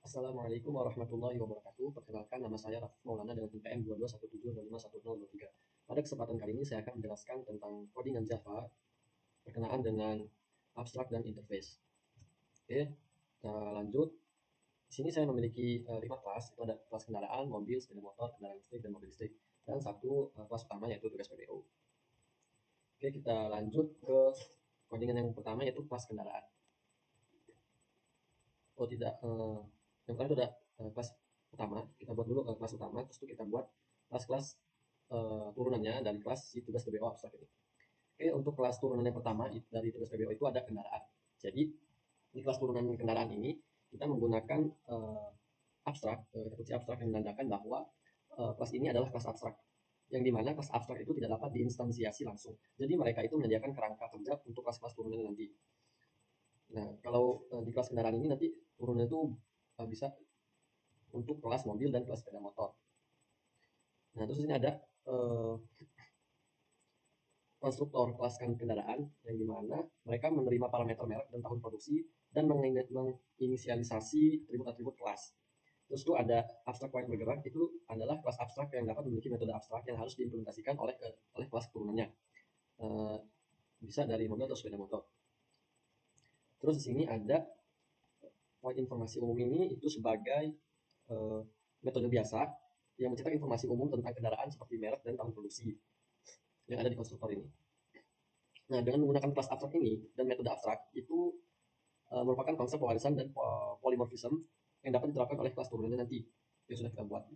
Assalamualaikum warahmatullahi wabarakatuh. Perkenalkan, nama saya Raffi Maulana dengan NPM 2217251023. Pada kesempatan kali ini saya akan menjelaskan tentang codingan Java berkenaan dengan abstrak dan interface. Oke, kita lanjut. Di sini saya memiliki 5 kelas, itu ada kelas kendaraan, mobil, sepeda motor, kendaraan listrik, dan mobil listrik. Dan satu kelas utama yaitu tugas PPO. Oke, kita lanjut ke codingan yang pertama yaitu kelas kendaraan. Oh tidak, yang pertama itu ada kelas utama. Kita buat dulu kelas utama, terus itu kita buat kelas-kelas turunannya dari kelas si tugas PBO abstrak ini. Oke, untuk kelas turunan yang pertama dari tugas PBO itu ada kendaraan. Jadi di kelas turunan kendaraan ini kita menggunakan abstrak, kata kunci abstrak yang menandakan bahwa kelas ini adalah kelas abstrak, yang dimana kelas abstrak itu tidak dapat diinstansiasi langsung. Jadi mereka itu menyediakan kerangka kerja untuk kelas-kelas turunan nanti. Nah, kalau di kelas kendaraan ini nanti turunnya itu bisa untuk kelas mobil dan kelas sepeda motor. Nah, terus ini ada konstruktor kelas kendaraan yang dimana mereka menerima parameter merek dan tahun produksi dan menginisialisasi atribut-atribut kelas. Terus itu ada abstrak point bergerak, itu adalah kelas abstrak yang dapat memiliki metode abstrak yang harus diimplementasikan oleh kelas turunannya. Bisa dari mobil atau sepeda motor. Terus di sini ada point informasi umum ini itu sebagai metode biasa yang mencetak informasi umum tentang kendaraan seperti merek dan tahun produksi yang ada di konstruktor ini. Nah, dengan menggunakan kelas abstrak ini dan metode abstrak itu merupakan konsep pewarisan dan polymorphism yang dapat diterapkan oleh kelas turunannya nanti yang sudah kita buat.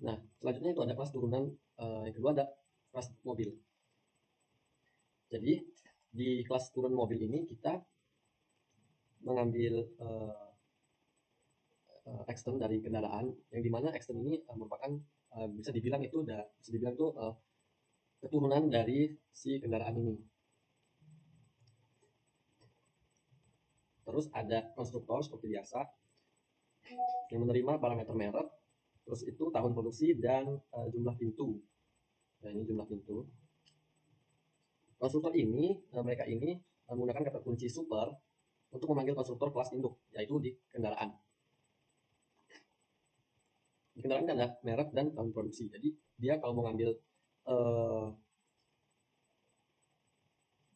Nah, selanjutnya itu ada kelas turunan yang kedua ada kelas mobil. Jadi di kelas turun mobil ini kita mengambil extend dari kendaraan yang dimana extend ini merupakan bisa dibilang itu keturunan dari si kendaraan ini. Terus ada konstruktor seperti biasa yang menerima parameter merek, terus itu tahun produksi dan jumlah pintu. Nah, ini jumlah pintu. Konstruktor ini mereka ini menggunakan kata kunci super untuk memanggil konstruktor kelas induk, yaitu di kendaraan. Di kendaraan kan ada merek dan tahun produksi. Jadi dia kalau mau ngambil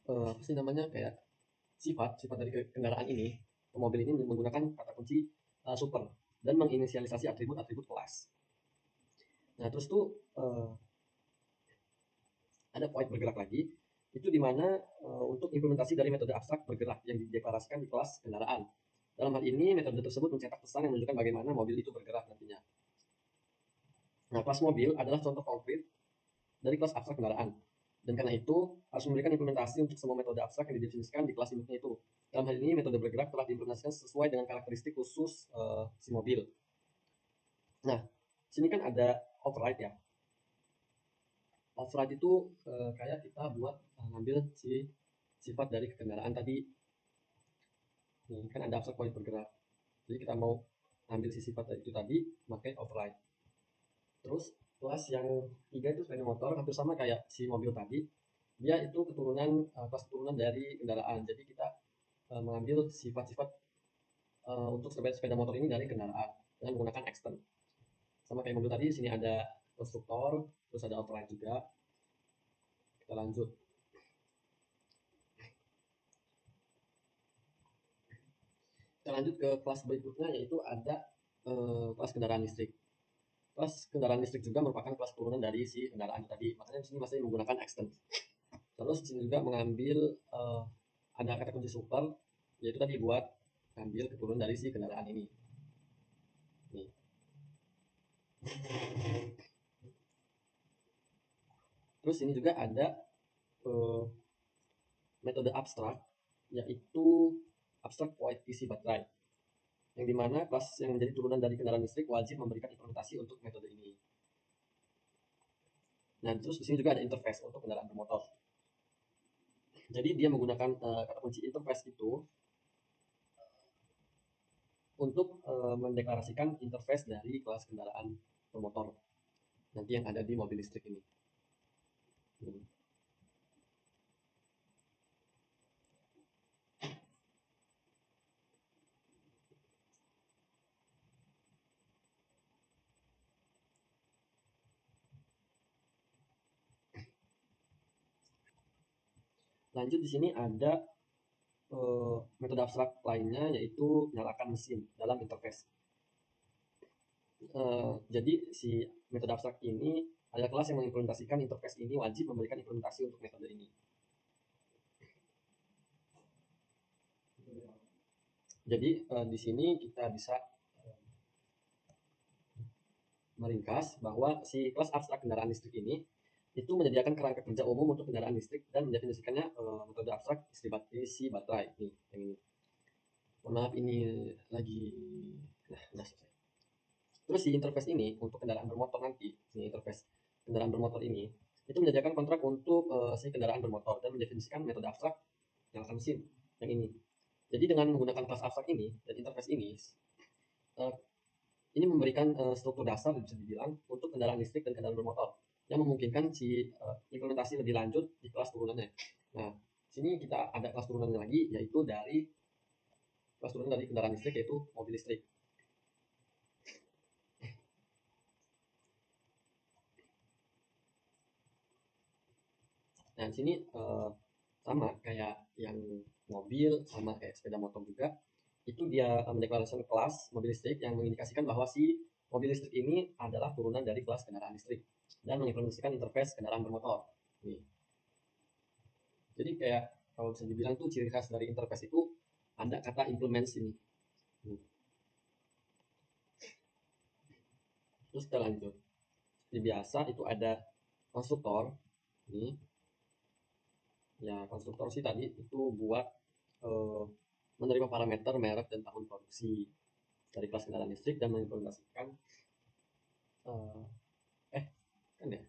apa sih namanya kayak sifat dari kendaraan ini, mobil ini menggunakan kata kunci super dan menginisialisasi atribut-atribut kelas. Nah, terus tuh ada point bergerak lagi, itu dimana untuk implementasi dari metode abstrak bergerak yang dideklarasikan di kelas kendaraan. Dalam hal ini, metode tersebut mencetak pesan yang menunjukkan bagaimana mobil itu bergerak nantinya. Nah, kelas mobil adalah contoh konkret dari kelas abstrak kendaraan. Dan karena itu, harus memberikan implementasi untuk semua metode abstrak yang didefinisikan di kelas induknya itu. Dalam hal ini, metode bergerak telah diimplementasikan sesuai dengan karakteristik khusus si mobil. Nah, sini kan ada override ya. Override itu kayak kita buat ngambil si sifat dari kendaraan tadi. Nih, kan ada abstrak point bergerak. Jadi kita mau ambil si sifat itu tadi, pakai override. Terus kelas yang tiga itu sepeda motor, hampir sama kayak si mobil tadi. Dia itu kelas keturunan dari kendaraan. Jadi kita mengambil sifat-sifat untuk sepeda motor ini dari kendaraan dengan menggunakan extend. Sama kayak mobil tadi, di sini ada konstruktor, terus ada override juga. Kita lanjut. Kita lanjut ke kelas berikutnya, yaitu ada kelas kendaraan listrik. Kelas kendaraan listrik juga merupakan kelas turunan dari si kendaraan tadi. Makanya di sini masih menggunakan extend. Terus di sini juga mengambil ada kata kunci super, yaitu tadi buat ambil keturunan dari si kendaraan ini. Nih. Terus ini juga ada metode abstrak, yaitu abstrak void isi baterai, yang dimana kelas yang menjadi turunan dari kendaraan listrik wajib memberikan implementasi untuk metode ini. Nah, terus di sini juga ada interface untuk kendaraan bermotor. Jadi dia menggunakan kata kunci interface itu untuk mendeklarasikan interface dari kelas kendaraan bermotor nanti yang ada di mobil listrik ini. Lanjut di sini ada metode abstrak lainnya, yaitu nyalakan mesin dalam interface. Jadi si metode abstrak ini ada kelas yang mengimplementasikan interface ini wajib memberikan implementasi untuk metode ini. Jadi di sini kita bisa meringkas bahwa si kelas abstrak kendaraan listrik ini itu menyediakan kerangka kerja umum untuk kendaraan listrik dan mendefinisikannya metode abstrak isi baterai ini, yang ini. Mohon maaf, ini lagi udah selesai. Terus si interface ini untuk kendaraan bermotor nanti, si interface kendaraan bermotor ini itu menyediakan kontrak untuk si kendaraan bermotor dan mendefinisikan metode abstrak nyalakan mesin, yang ini. Jadi dengan menggunakan kelas abstrak ini dan interface ini memberikan struktur dasar, bisa dibilang, untuk kendaraan listrik dan kendaraan bermotor yang memungkinkan si implementasi lebih lanjut di kelas turunannya. Nah, sini kita ada kelas turunannya lagi, yaitu dari kelas turunan dari kendaraan listrik, yaitu mobil listrik. Nah, di sini sama kayak yang mobil, sama kayak sepeda motor juga, itu dia mendeklarasikan kelas mobil listrik yang mengindikasikan bahwa si mobil listrik ini adalah turunan dari kelas kendaraan listrik dan mengimplementasikan interface kendaraan bermotor. Nih. Jadi kayak kalau bisa dibilang tuh ciri khas dari interface itu ada kata implements ini. Terus kita lanjut. Seperti biasa itu ada konstruktor. Ini ya, konstruktor sih tadi itu buat menerima parameter, merek, dan tahun produksi dari kelas kendaraan listrik dan mengimplementasikan kan ya,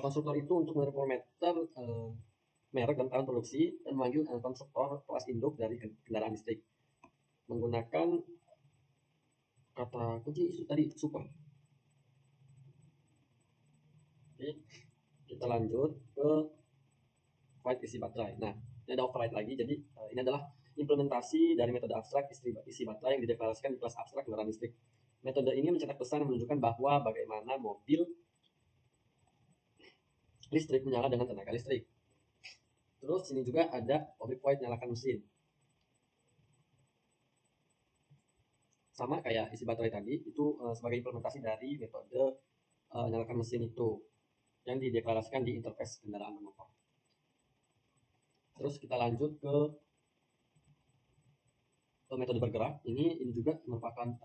konstruktor itu untuk menerima parameter, merek, dan tahun produksi dan memanggil konstruktor kelas induk dari kendaraan listrik menggunakan kata kunci itu tadi, super. Oke, kita lanjut ke override isi baterai. Nah, ini ada override lagi. Jadi ini adalah implementasi dari metode abstrak isi baterai yang dideklarasikan di kelas abstrak kendaraan listrik. Metode ini mencetak pesan yang menunjukkan bahwa bagaimana mobil listrik menyala dengan tenaga listrik. Terus sini juga ada override nyalakan mesin. Sama kayak isi baterai tadi, itu sebagai implementasi dari metode nyalakan mesin itu yang dideklarasikan di interface kendaraan bermotor. Terus kita lanjut ke metode bergerak. Ini juga merupakan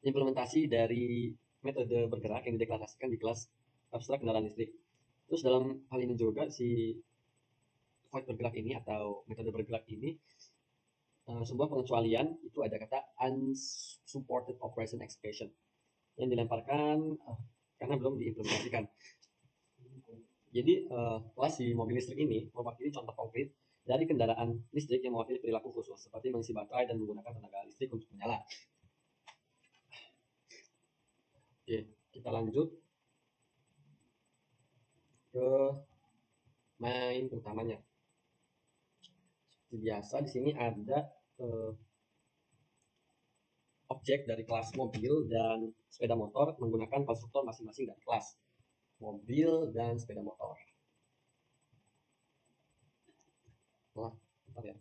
implementasi dari metode bergerak yang dideklarasikan di kelas abstrak kendaraan listrik. Terus dalam hal ini juga si void bergerak ini atau metode bergerak ini sebuah pengecualian, itu ada kata unsupported operation expression yang dilemparkan karena belum diimplementasikan. Jadi kelas si mobil listrik ini mewakili contoh konkret dari kendaraan listrik yang mewakili perilaku khusus seperti mengisi baterai dan menggunakan tenaga listrik untuk menyala. Oke, kita lanjut ke main utamanya. Seperti biasa di sini ada objek dari kelas mobil dan sepeda motor menggunakan konstruktor masing-masing dari kelas mobil dan sepeda motor. Wah, bentar ya.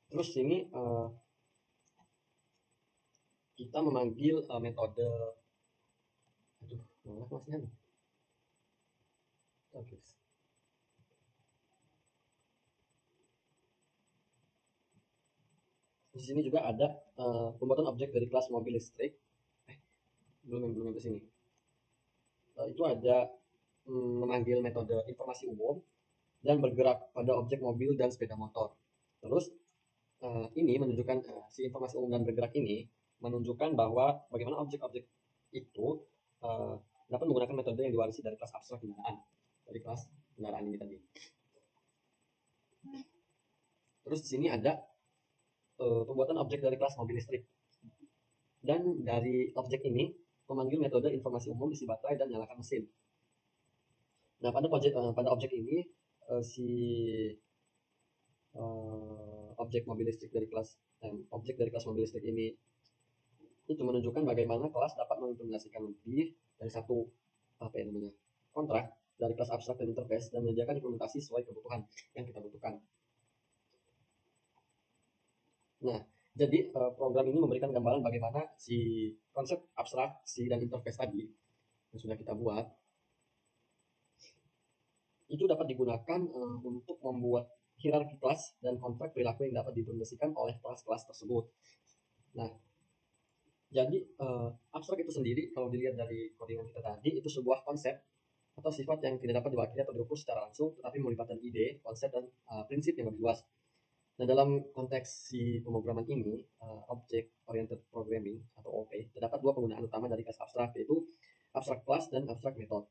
Terus ini kita memanggil metode, aduh, masih ada. Oke. Di sini juga ada pembuatan objek dari kelas mobil listrik. Belum ke sini. Itu ada memanggil metode informasi umum dan bergerak pada objek mobil dan sepeda motor. Terus ini menunjukkan si informasi umum dan bergerak ini menunjukkan bahwa bagaimana objek-objek itu dapat menggunakan metode yang diwarisi dari kelas abstrak kendaraan, dari kelas kendaraan ini tadi. Terus di sini ada pembuatan objek dari kelas mobil listrik, dan dari objek ini memanggil metode informasi umum isi baterai dan nyalakan mesin. Nah, pada objek ini si objek mobil listrik dari kelas mobil listrik ini itu menunjukkan bagaimana kelas dapat mengimplementasikan lebih dari satu kontrak dari kelas abstrak dan interface dan menyediakan implementasi sesuai kebutuhan yang kita butuhkan. Nah, jadi program ini memberikan gambaran bagaimana si konsep abstraksi dan interface tadi yang sudah kita buat itu dapat digunakan untuk membuat hierarki kelas dan kontrak perilaku yang dapat diimplementasikan oleh kelas-kelas tersebut. Nah, jadi abstrak itu sendiri kalau dilihat dari codingan kita tadi itu sebuah konsep atau sifat yang tidak dapat diwakili atau diukur secara langsung, tetapi melibatkan ide, konsep, dan prinsip yang lebih luas. Nah, dalam konteks si pemrograman ini, Object Oriented Programming atau OOP, terdapat dua penggunaan utama dari kelas abstrak, yaitu abstrak class dan abstrak method.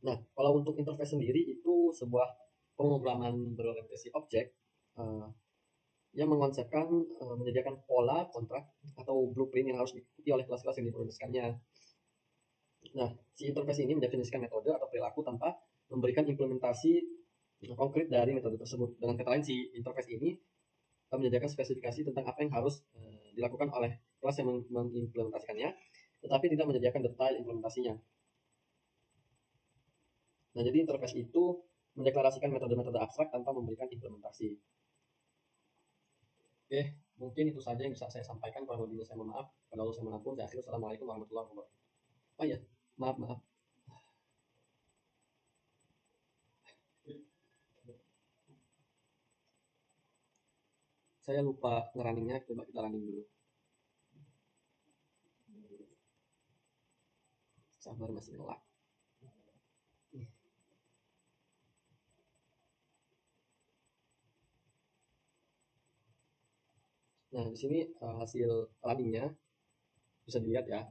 Nah, kalau untuk interface sendiri itu sebuah pemrograman berorientasi objek yang mengkonsepkan menyediakan pola, kontrak, atau blueprint yang harus diikuti oleh kelas-kelas yang diprogramasikannya. Nah, si interface ini mendefinisikan metode atau perilaku tanpa memberikan implementasi konkret dari metode tersebut. Dengan kata lain, si interface ini menyediakan spesifikasi tentang apa yang harus dilakukan oleh kelas yang mengimplementasikannya, tetapi tidak menyediakan detail implementasinya. Nah, jadi interface itu mendeklarasikan metode-metode abstrak tanpa memberikan implementasi. Oke, mungkin itu saja yang bisa saya sampaikan. Kurang lebihnya saya mohon maaf. Kalau saya menampung, saya akhiri. Assalamualaikum warahmatullahi wabarakatuh. Oh iya, maaf. Saya lupa ngerunningnya, coba kita running dulu. Sabar, masih ngelak. Nah, di sini hasil runningnya bisa dilihat ya.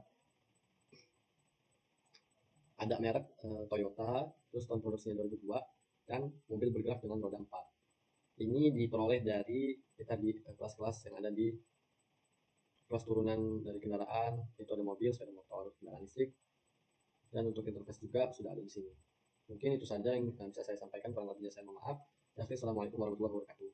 Ada merek Toyota, terus tahun produksinya 2002, dan mobil bergerak dengan roda 4. Ini diperoleh dari kita di kelas-kelas yang ada di kelas turunan dari kendaraan, itu ada mobil, sepeda motor, kendaraan listrik, dan untuk interface juga sudah ada di sini. Mungkin itu saja yang bisa saya sampaikan, kurang lebihnya saya mohon maaf. Assalamualaikum warahmatullahi wabarakatuh.